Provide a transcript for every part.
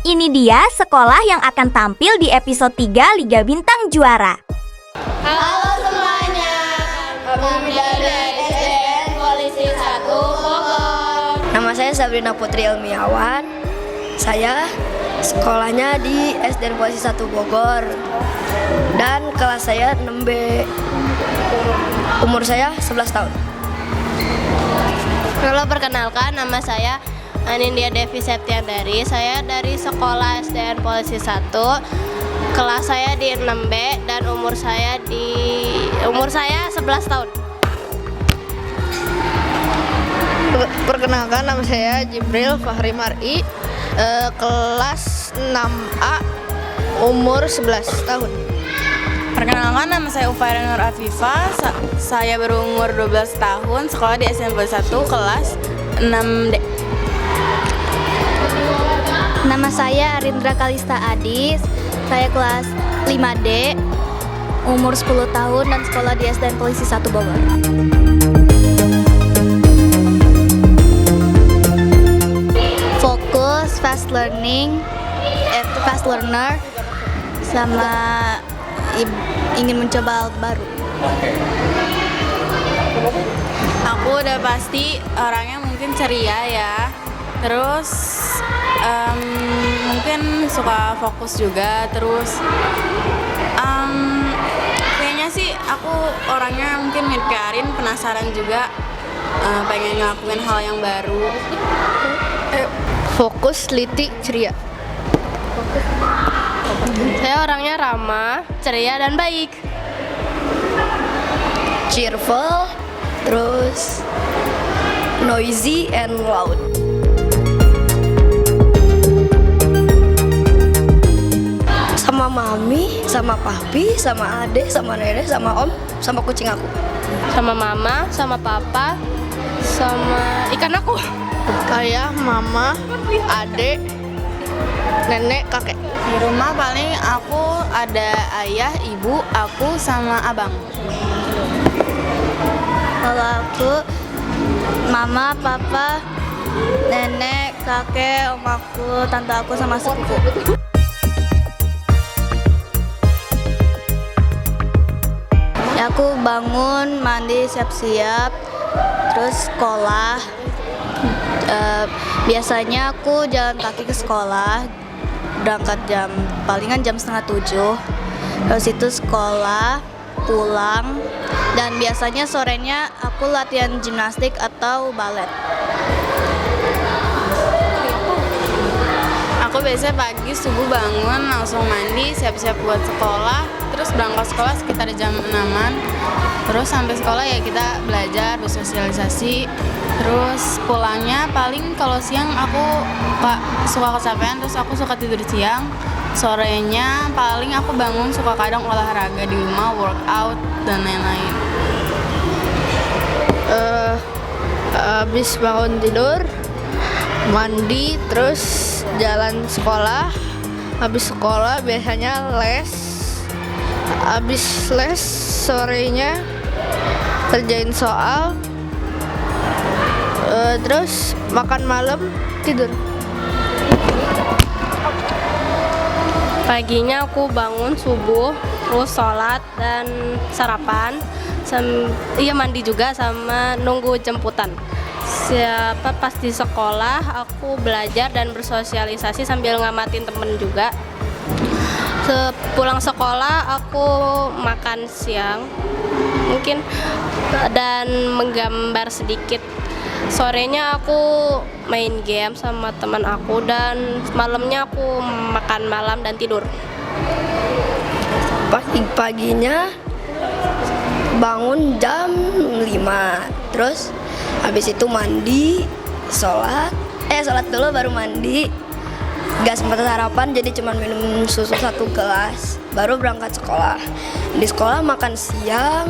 Ini dia sekolah yang akan tampil di episode 3 Liga Bintang Juara. Halo semuanya, kami dari SDN Polisi 1 Bogor. Nama saya Sabrina Putri Ilmiawan. Saya sekolahnya di SDN Polisi 1 Bogor. Dan kelas saya 6B. Umur saya 11 tahun. Halo, perkenalkan, nama saya Anindya Devi Septiandari. Saya dari sekolah SDN Polisi 1. Kelas saya di 6B dan umur saya 11 tahun. Perkenalkan, nama saya Jibril Fahri Mar'i, kelas 6A, umur 11 tahun. Perkenalkan, nama saya Ufaira Nur Afifah. Saya berumur 12 tahun, sekolah di SDN Polisi 1 kelas 6D. Nama saya Arindra Kalista Adis. Saya kelas 5D, umur 10 tahun dan sekolah di SDN Polisi 1 Bogor. Fokus fast learner sama ingin mencoba hal baru. Aku udah pasti orangnya mungkin ceria ya. Terus mungkin suka fokus juga. Terus kayaknya sih aku orangnya mungkin mirip kayak Arin, penasaran juga, pengen ngelakuin hal yang baru. Fokus, teliti, ceria. Saya orangnya ramah, ceria, dan baik. Cheerful, terus noisy and loud. Sama mami, sama papi, sama adek, sama nenek, sama om, sama kucing aku. Sama mama, sama papa, sama ikan aku. Ayah, mama, adik, nenek, kakek. Di rumah paling aku ada ayah, ibu, aku sama abang. Kalau aku, mama, papa, nenek, kakek, om aku, tante aku, sama sepupu. Ya, aku bangun, mandi, siap-siap, terus sekolah. Biasanya aku jalan kaki ke sekolah, berangkat palingan jam 6:30. Terus itu sekolah, pulang, dan biasanya sorenya aku latihan gimnastik atau balet. Aku biasanya pagi subuh bangun, langsung mandi, siap-siap buat sekolah. Terus berangkat sekolah sekitar jam 6-an. Terus sampai sekolah ya kita belajar, bersosialisasi. Terus pulangnya paling kalau siang aku suka kecapean, terus aku suka tidur siang. Sorenya paling aku bangun, suka kadang olahraga di rumah, workout, dan lain-lain. Habis bangun tidur, mandi, terus jalan sekolah. Habis sekolah biasanya les. Habis les sorenya kerjain soal. Terus makan malam, tidur. Paginya aku bangun subuh, terus sholat dan sarapan, mandi juga sama nunggu jemputan. Pas di sekolah aku belajar dan bersosialisasi sambil ngamatin temen juga. Pulang sekolah aku makan siang mungkin dan menggambar sedikit. Sorenya aku main game sama teman aku dan malamnya aku makan malam dan tidur. Paginya bangun jam 5. Terus habis itu mandi, sholat dulu baru mandi. Gak sempat sarapan, jadi cuma minum susu 1 gelas, baru berangkat sekolah. Di sekolah makan siang,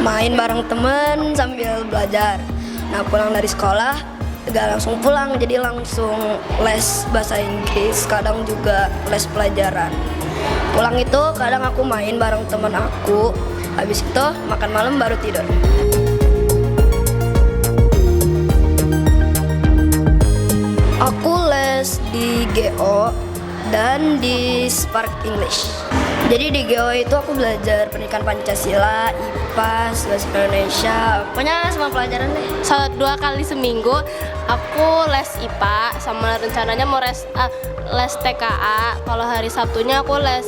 main bareng temen sambil belajar. Nah, pulang dari sekolah gak langsung pulang, jadi langsung les bahasa Inggris, kadang juga les pelajaran. Pulang itu kadang aku main bareng temen aku, habis itu makan malam baru tidur. Aku les les di GO dan di Spark English. Jadi di GO itu aku belajar pendidikan Pancasila, IPA, bahasa Indonesia, pokoknya semua pelajaran deh. 2 kali seminggu aku les IPA, sama rencananya mau les TKA. Kalau hari Sabtunya aku les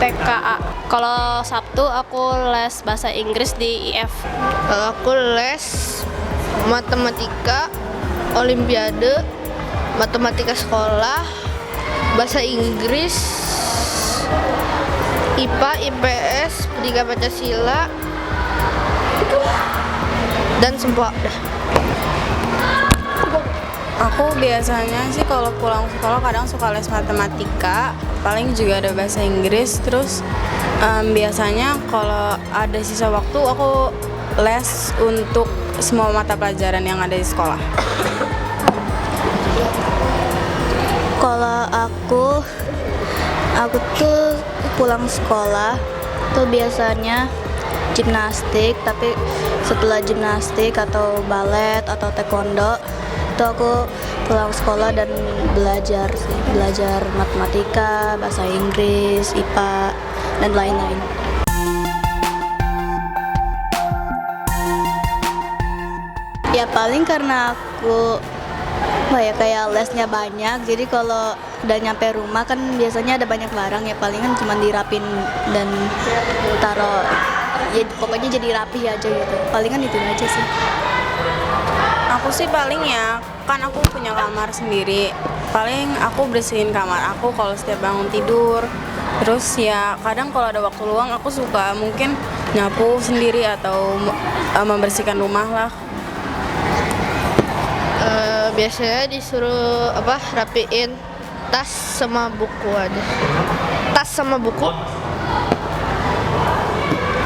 TKA. Kalau Sabtu aku les bahasa Inggris di IF. Kalau aku les matematika, olimpiade, matematika sekolah, bahasa Inggris, IPA, IPS, pendidikan Pancasila, dan semua. Aku biasanya sih kalau pulang sekolah kadang suka les matematika, paling juga ada bahasa Inggris. Terus biasanya kalau ada sisa waktu aku les untuk semua mata pelajaran yang ada di sekolah. Kalau aku tuh pulang sekolah tuh biasanya gimnastik, tapi setelah gimnastik atau balet atau taekwondo itu aku pulang sekolah dan belajar matematika, bahasa Inggris, IPA, dan lain-lain. Ya paling karena aku kayak lesnya banyak, jadi kalau udah nyampe rumah kan biasanya ada banyak barang, ya palingan cuma dirapin dan taruh, ya pokoknya jadi rapi aja gitu. Palingan itu aja sih. Aku sih paling ya, kan aku punya kamar sendiri. Paling aku bersihin kamar aku kalau setiap bangun tidur. Terus ya kadang kalau ada waktu luang aku suka mungkin nyapu sendiri atau membersihkan rumah lah. Biasanya disuruh rapiin tas sama buku aja. Tas sama buku.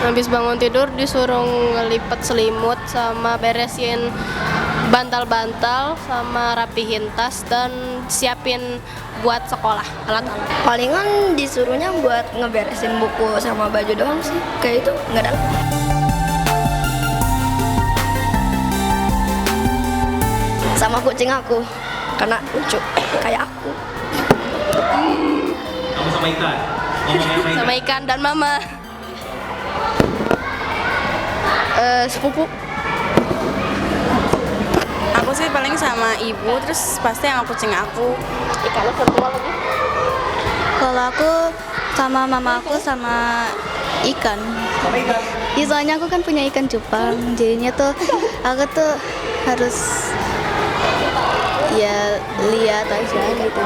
Habis bangun tidur disuruh ngelipet selimut sama beresin bantal-bantal sama rapihin tas dan siapin buat sekolah alat-alat. Palingan disuruhnya buat ngeberesin buku sama baju doang sih, kayak itu nggak ada. Sama kucing aku, karena lucu kayak aku. Kamu sama ikan? Ngomongnya sama ikan? Sama ikan dan mama. Sepupu. Aku sih paling sama ibu, terus pasti sama kucing aku. Kalau aku sama mama aku sama ikan. Ya, soalnya aku kan punya ikan cupang, jadinya tuh aku tuh harus ya lihat aja gitu.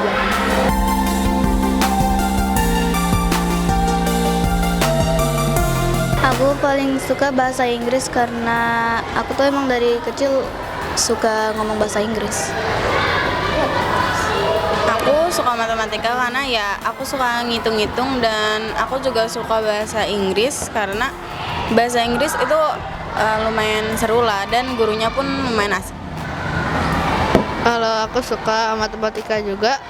Aku paling suka bahasa Inggris karena aku tuh emang dari kecil suka ngomong bahasa Inggris. Aku suka matematika karena ya aku suka ngitung-ngitung, dan aku juga suka bahasa Inggris karena bahasa Inggris itu lumayan seru lah, dan gurunya pun lumayan asik. Kalau aku suka matematika juga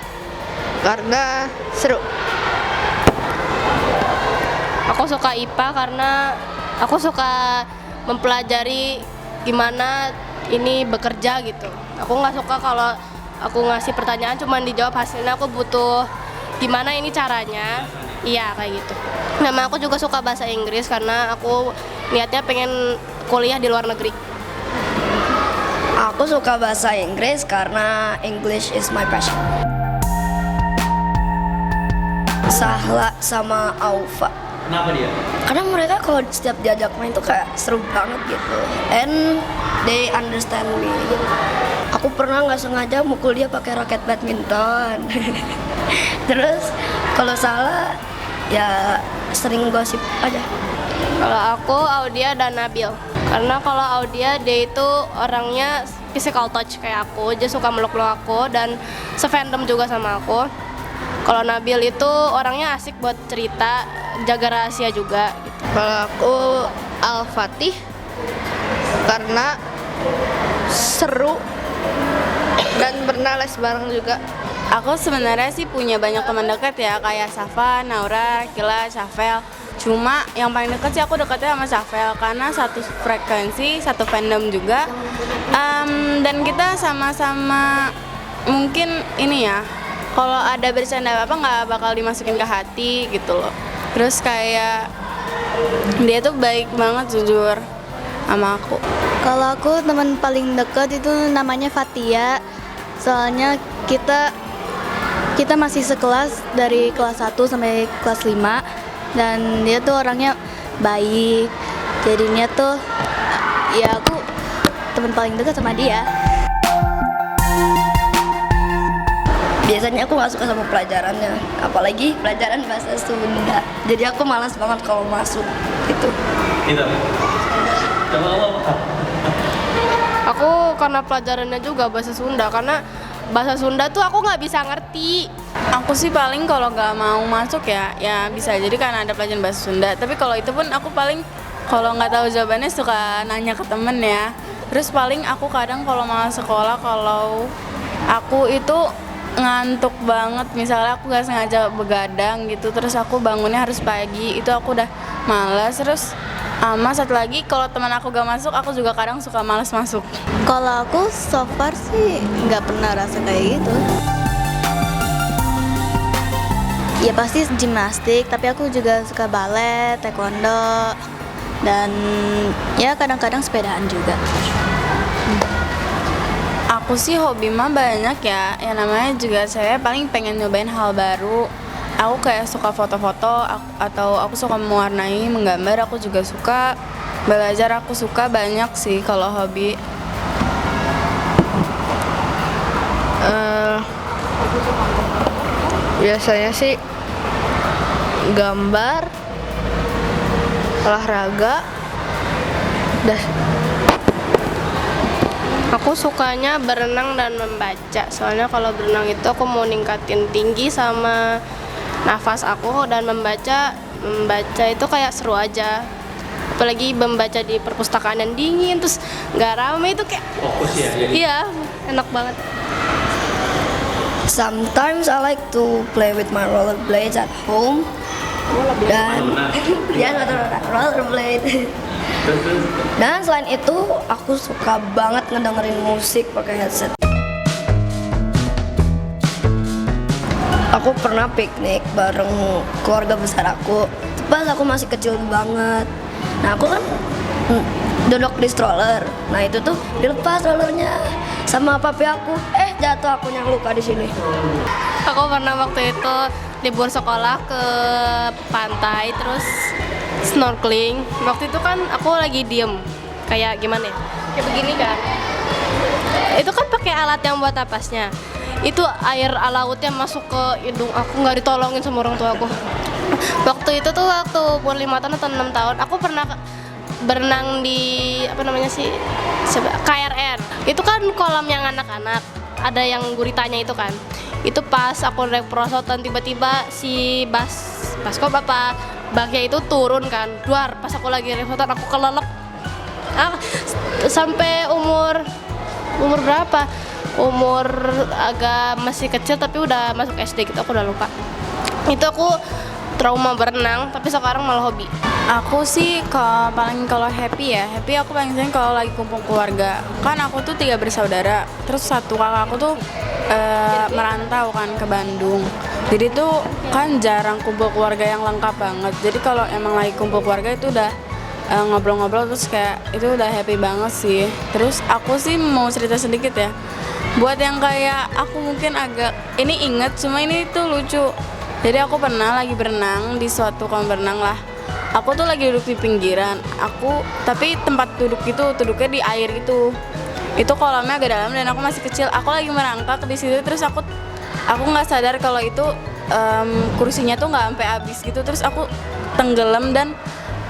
karena seru. Aku suka IPA karena aku suka mempelajari gimana ini bekerja gitu. Aku nggak suka kalau aku ngasih pertanyaan cuman dijawab hasilnya, aku butuh gimana ini caranya. Iya kayak gitu. Nama aku juga suka bahasa Inggris karena aku niatnya pengen kuliah di luar negeri. Aku suka bahasa Inggris karena English is my passion. Sahla sama Aufa. Kenapa dia? Karena mereka kalau setiap diajak main tuh kayak seru banget gitu. And they understand me. Aku pernah nggak sengaja mukul dia pakai raket badminton. Terus kalau salah ya sering gosip aja. Kalau aku Audia dan Nabil. Karena kalau Audia dia itu orangnya physical touch kayak aku, dia suka meluk-meluk aku dan se-fandom juga sama aku. Kalau Nabil itu orangnya asik buat cerita, jaga rahasia juga gitu. Kalau aku Al-Fatih karena seru dan pernah les bareng juga. Aku sebenarnya sih punya banyak teman dekat ya, kayak Safa, Naura, Kila, Syafel. Cuma yang paling dekat sih aku dekatnya sama Syafel karena satu frekuensi, satu fandom juga. Dan kita sama-sama mungkin ini ya, kalau ada bercanda apa nggak bakal dimasukin ke hati gitu loh. Terus kayak dia tuh baik banget jujur sama aku. Kalau aku teman paling dekat itu namanya Fatia. Soalnya kita masih sekelas dari kelas 1 sampai kelas 5 dan dia tuh orangnya baik. Jadinya tuh ya aku teman paling dekat sama dia. Biasanya aku nggak suka sama pelajarannya, apalagi pelajaran bahasa Sunda. Jadi aku malas banget kalau masuk gitu. Itu. Coba apa? Aku karena pelajarannya juga bahasa Sunda, karena bahasa Sunda tuh aku nggak bisa ngerti. Aku sih paling kalau nggak mau masuk ya bisa jadi karena ada pelajaran bahasa Sunda. Tapi kalau itu pun aku paling kalau nggak tahu jawabannya suka nanya ke temen ya. Terus paling aku kadang kalau mau sekolah, kalau aku itu ngantuk banget, misalnya aku nggak sengaja begadang gitu, terus aku bangunnya harus pagi, itu aku udah malas. Terus sama satu lagi, kalau teman aku gak masuk, aku juga kadang suka malas masuk. Kalau aku so far sih nggak pernah rasa kayak gitu. Ya pasti gimnastik, tapi aku juga suka balet, taekwondo, dan ya kadang-kadang sepedaan juga. Aku sih hobi mah banyak ya, yang namanya juga saya paling pengen nyobain hal baru. Aku kayak suka foto-foto, atau aku suka mewarnai, menggambar, aku juga suka belajar, aku suka banyak sih kalau hobi. Biasanya sih gambar, olahraga, dah. Aku sukanya berenang dan membaca. Soalnya kalau berenang itu aku mau ningkatin tinggi sama nafas aku, dan membaca itu kayak seru aja. Apalagi membaca di perpustakaan yang dingin terus nggak rame, itu kayak Fokus ya jadi. iya, enak banget. Sometimes I like to play with my rollerblades at home. Dan ya rollerblade. Dan selain itu aku suka banget ngedengerin musik pakai headset. Aku pernah piknik bareng keluarga besar aku. Pas aku masih kecil banget. Nah aku kan duduk di stroller. Nah itu tuh dilepas rollernya sama papi aku. Jatuh aku yang luka di sini. Aku pernah waktu itu libur sekolah ke pantai terus snorkeling. Waktu itu kan aku lagi diem, kayak gimana ya? Kayak begini kan. Itu kan pakai alat yang buat napasnya. Itu air lautnya masuk ke hidung aku, nggak ditolongin sama orang tua aku. Waktu itu tuh waktu umur 5 tahun atau 6 tahun, aku pernah berenang di KRN. Itu kan kolam yang anak-anak, ada yang guritanya itu kan. Itu pas aku naik perosotan, tiba-tiba si baskop baknya itu turun kan, duar. Pas aku lagi perosotan aku kelelep. Sampai umur berapa? Umur agak masih kecil tapi udah masuk SD gitu, aku udah lupa. Itu aku trauma berenang, tapi sekarang malah hobi. Aku sih kalau happy aku paling sering kalau lagi kumpul keluarga. Kan aku tuh 3 bersaudara, terus satu kakak aku tuh merantau kan ke Bandung. Jadi tuh kan jarang kumpul keluarga yang lengkap banget. Jadi kalau emang lagi kumpul keluarga itu udah ngobrol-ngobrol, terus kayak itu udah happy banget sih. Terus aku sih mau cerita sedikit ya. Buat yang kayak aku mungkin agak ini inget, cuma ini tuh lucu. Jadi aku pernah lagi berenang di suatu kolam berenang lah. Aku tuh lagi duduk di pinggiran. Tapi tempat duduknya di air gitu. Itu kolamnya agak dalam dan aku masih kecil. Aku lagi merangkak di situ, terus aku nggak sadar kalau itu kursinya tuh nggak sampai habis gitu. Terus aku tenggelam dan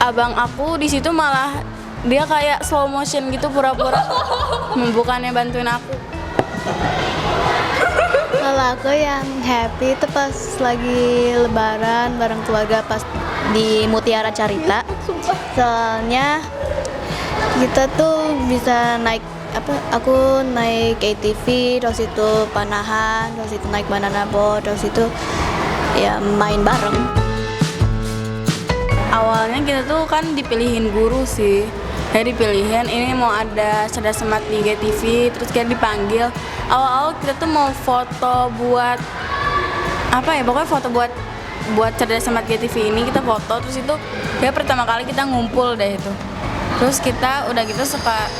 abang aku di situ malah dia kayak slow motion gitu, pura-pura bukannya bantuin aku. Kalau aku yang happy itu pas lagi lebaran bareng keluarga pas di Mutiara Carita. Soalnya kita tuh bisa naik aku naik ATV, terus itu panahan, terus itu naik banana boat, terus itu ya main bareng. Awalnya kita tuh kan dipilihin guru sih. kayak dipilihin ini mau ada cerdas cermat di GTV, terus kayak dipanggil. Awal-awal kita tuh mau foto buat apa ya, pokoknya foto buat cerdas cermat GTV ini kita foto, terus itu kayak pertama kali kita ngumpul deh itu. Terus kita udah gitu suka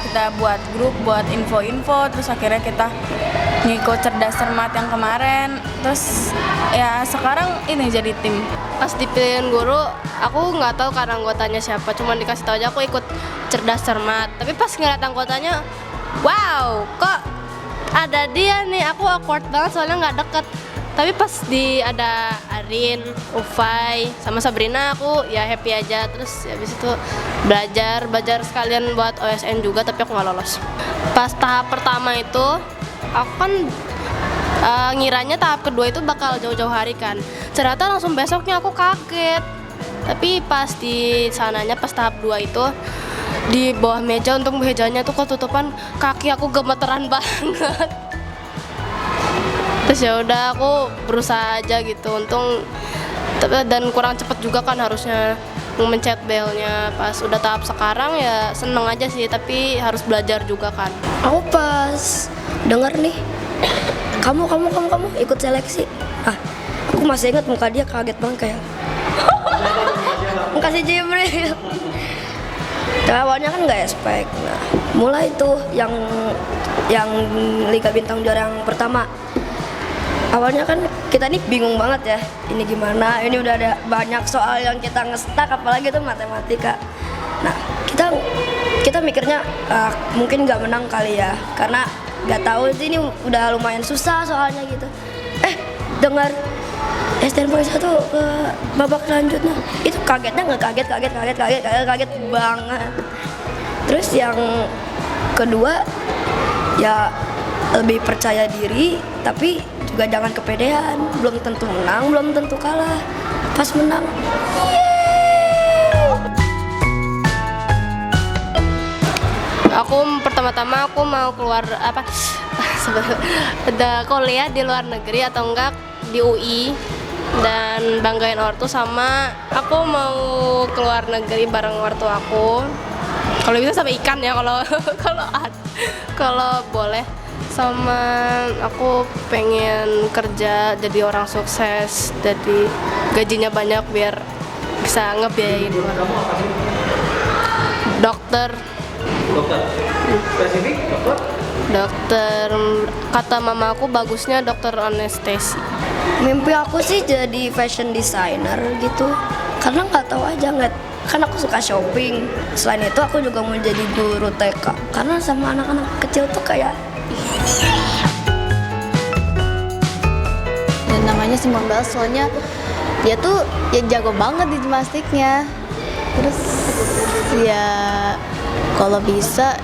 kita buat grup buat info-info, terus akhirnya kita ngikut cerdas cermat yang kemarin, terus ya sekarang ini jadi tim. Pas dipilihin guru, aku nggak tahu karena anggotanya siapa, cuma dikasih tahu aja aku ikut cerdas cermat. Tapi pas ngeliat anggotanya, wow, kok ada dia nih, aku awkward banget soalnya nggak deket. Tapi pas ada Arin, Ufai, sama Sabrina, aku ya happy aja. Terus habis itu belajar sekalian buat OSN juga, tapi aku nggak lolos. Pas tahap pertama itu, aku kan ngiranya tahap kedua itu bakal jauh-jauh hari kan. Ternyata langsung besoknya aku kaget. Tapi pas di sananya, pas tahap 2 itu, di bawah meja, untung mejanya tuh ketutupan, kaki aku gemeteran banget. Terus ya udah aku berusaha aja gitu, untung dan kurang cepet juga kan harusnya mencet belnya. Pas udah tahap sekarang ya seneng aja sih, tapi harus belajar juga kan. Aku pas denger nih, kamu ikut seleksi. Aku masih ingat muka dia kaget banget kayak. Muka si Jibril. Tapi awalnya kan nggak expect. Nah, mulai tuh yang Liga Bintang Juara yang pertama. Awalnya kan kita nih bingung banget ya, ini gimana, ini udah ada banyak soal yang kita ngestak, apalagi itu matematika. Nah, kita mikirnya mungkin nggak menang kali ya, karena nggak tahu ini udah lumayan susah soalnya gitu. Dengar STM 1 ke babak selanjutnya, itu kagetnya nggak kaget banget. Terus yang kedua ya lebih percaya diri, tapi juga jangan kepedean. Belum tentu menang, belum tentu kalah. Pas menang, Aku pertama-tama aku mau keluar ada kuliah di luar negeri atau enggak di UI dan banggain ortu, sama aku mau keluar negeri bareng ortu aku. Kalau bisa sama ikan ya, kalau boleh. Sama aku pengen kerja jadi orang sukses, jadi gajinya banyak biar bisa ngebiayain orang. Dokter. Spesifik dokter? Dokter, kata mama aku bagusnya dokter anestesi. mimpi aku sih jadi fashion designer gitu. Karena nggak tahu aja, kan aku suka shopping. Selain itu aku juga mau jadi guru TK. Karena sama anak-anak kecil tuh kayak Dan namanya Simon Biles, soalnya dia tuh ya jago banget di gimnastiknya. Terus ya kalau bisa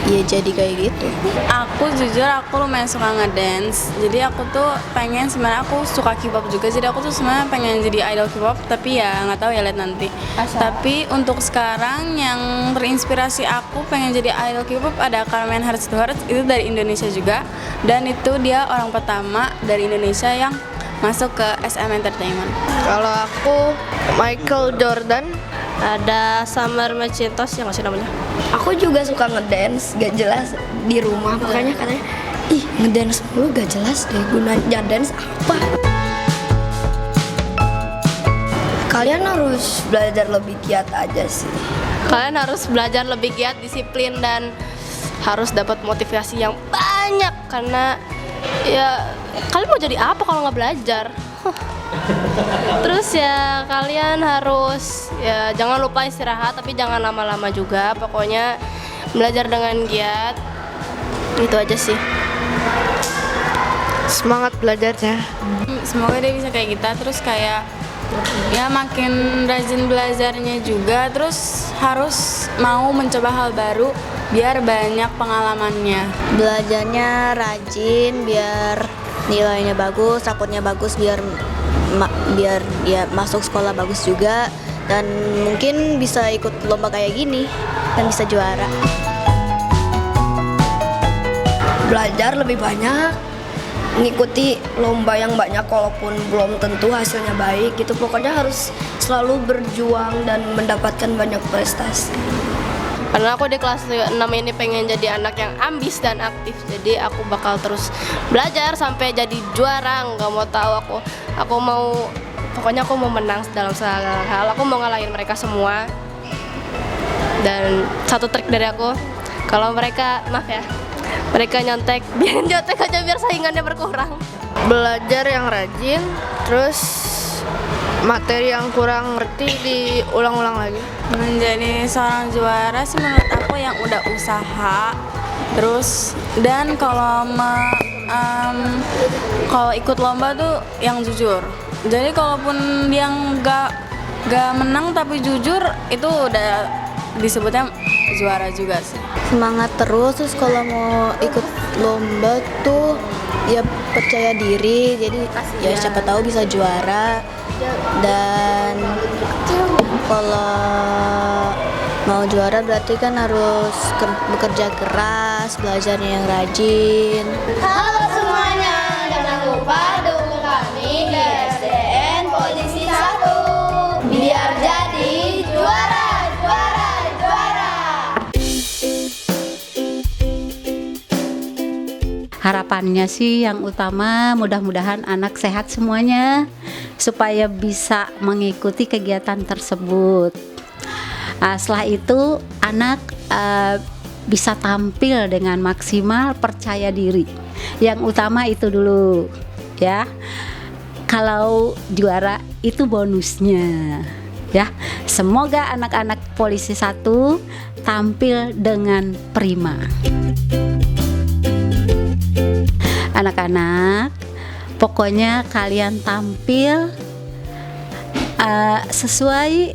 ya jadi kayak gitu. Aku jujur aku lumayan suka ngedance, jadi aku tuh pengen, sebenarnya aku suka K-pop juga, jadi aku tuh sebenarnya pengen jadi idol K-pop, tapi ya nggak tahu ya, lihat nanti. Tapi untuk sekarang yang terinspirasi aku pengen jadi idol K-pop ada Carmen Hearts to Hearts, itu dari Indonesia juga, dan itu dia orang pertama dari Indonesia yang masuk ke SM Entertainment. Kalau aku Michael Jordan. Ada Summer Macintosh yang nggak sih namanya? aku juga suka ngedance, gak jelas di rumah, makanya katanya ngedance mulu gak jelas deh, gunanya dance apa. Kalian harus belajar lebih giat aja sih. Kalian harus belajar lebih giat, disiplin, dan harus dapat motivasi yang banyak, karena ya kalian mau jadi apa kalau nggak belajar? Terus ya kalian harus ya jangan lupa istirahat, tapi jangan lama-lama juga. Pokoknya belajar dengan giat. Itu aja sih. Semangat belajarnya. Semoga dia bisa kayak kita, terus kayak ya makin rajin belajarnya juga, terus harus mau mencoba hal baru biar banyak pengalamannya. Belajarnya rajin biar nilainya bagus, rapotnya bagus, biar dia masuk sekolah bagus juga, dan mungkin bisa ikut lomba kayak gini dan bisa juara. Belajar lebih banyak, ngikuti lomba yang banyak walaupun belum tentu hasilnya baik gitu. Pokoknya harus selalu berjuang dan mendapatkan banyak prestasi. Karena aku di kelas 6 ini pengen jadi anak yang ambis dan aktif, jadi aku bakal terus belajar sampai jadi juara. Nggak mau tahu aku mau, pokoknya aku mau menang dalam segala hal. Aku mau ngalahin mereka semua. Dan satu trik dari aku, kalau mereka, maaf ya, mereka nyontek, biar nyontek aja biar saingannya berkurang. Belajar yang rajin, terus materi yang kurang ngerti diulang-ulang lagi. Menjadi seorang juara sih menurut aku yang udah usaha, terus dan kalau ikut lomba tuh yang jujur. Jadi kalaupun yang nggak menang tapi jujur, itu udah disebutnya juara juga sih. Semangat terus kalau mau ikut lomba tuh ya percaya diri, jadi ya siapa tahu bisa juara. Dan kalau mau juara berarti kan harus bekerja keras, belajarnya yang rajin. Halo semuanya, jangan lupa dukung kami di SDN Polisi 1 biar jadi juara. Harapannya sih yang utama mudah-mudahan anak sehat semuanya supaya bisa mengikuti kegiatan tersebut. Setelah itu anak bisa tampil dengan maksimal, percaya diri. Yang utama itu dulu ya. Kalau juara itu bonusnya ya. Semoga anak-anak Polisi 1 tampil dengan prima. Anak-anak, pokoknya kalian tampil sesuai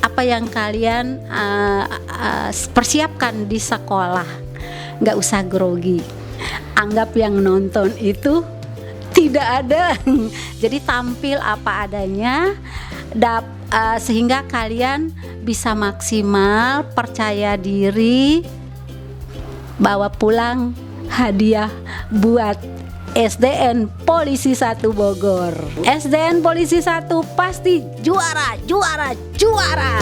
apa yang kalian persiapkan di sekolah. Nggak usah grogi. Anggap yang nonton itu tidak ada. Jadi tampil apa adanya, sehingga kalian bisa maksimal, percaya diri, bawa pulang hadiah buat SDN Polisi 1 Bogor. SDN Polisi 1 pasti juara, juara, juara.